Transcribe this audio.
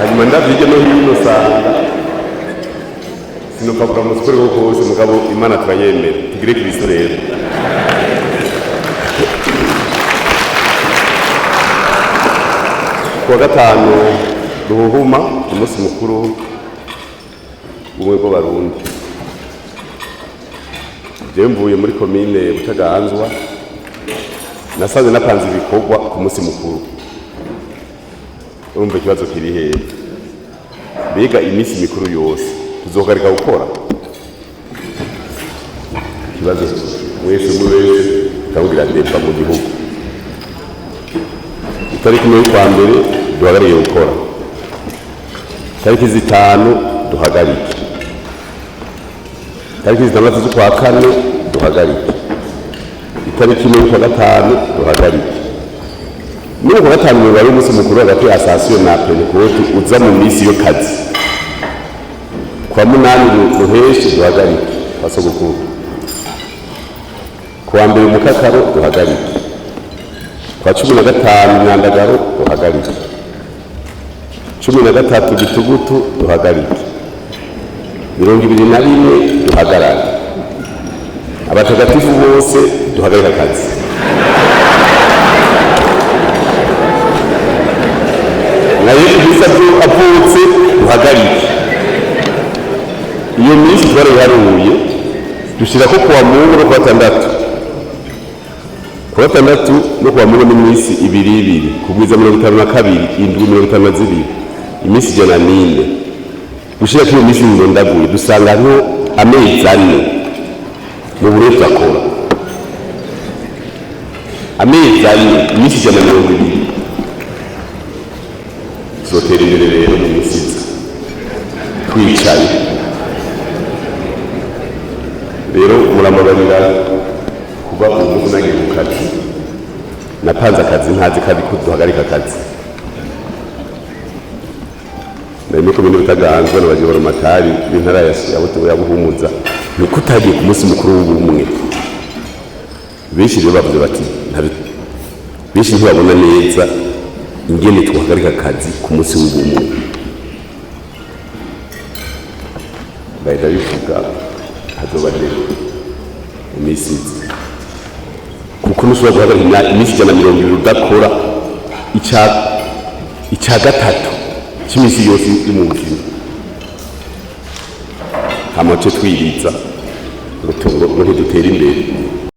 hanyuma ndavye no hino usanga sinopapura mu siporo hose mugabo Imana turayemera tugire Kristo rero. Kuwa gatanu Ruhuhuma umunsi mukuru w'ubumwe bw'Abarundi. Je mvuye muri komine Butaganzwa nasanze napanze ibikorwa ku munsi mukuru. Urumva ikibazo kiri hehe? Biga iminsi mikuru yose tuzogarika gukora ikibazo mwese kawugira ndepfa mu gihugu. Itariki imwe kwa mbere duhagarike gukora, tariki zitanu duhagarike, tariki zitandatu z'ukwa kane duhagarike, itariki imwe kwa gatanu duhagarike. Muri kwa gatanu bari umunsi mukuru hagati ya sasiyo na Pentekote uza mu minsi yo kazi. Kwa munani Ruheshi duhagarike basogokuru, kwa mbere Mukakaro duhagarike, kwa 15 Nyandagaro duhagarike, 13 Gitugutu duhagarike, 21 duhagarare. Abatagatifu bose duhagarika akazi. Na Yesu Kristo avutse duhagarike. Iyo minsi twaraharuye dushira ko kuwa Mungu no kuwa gatandatu. Kuwa gatandatu no kuwa Mungu ni minsi ibiri kugwiza 52 indwi 52 iminsi 104. Gushira ko minsi ndondaguye dusanga nko amezi 4 mu buryo akora. Amezi 4 iminsi 120. Zotera imbere rero mu minsi twicaye. Rero muramubarira kuba umuntu nagiye mu kazi napanze akazi ntazi kadi ko duhagarika akazi. Ndimo ko bintu bitaganzwe n'abajibora matari b'intara ya Buhumuza ni kutagiye ku munsi mukuru w'ubumwe. Benshi rero bavuze bati benshi ntibabona neza ingene twahagarika akazi ku munsi w'ubumwe. Bayida bivuga hazobadero imisizi kuko nushobora guhagarika imisi 120 udakora icya gatatu cy'imisi yose mu buzima. Hamace twiriza urutungo ngo ntidutera imbere.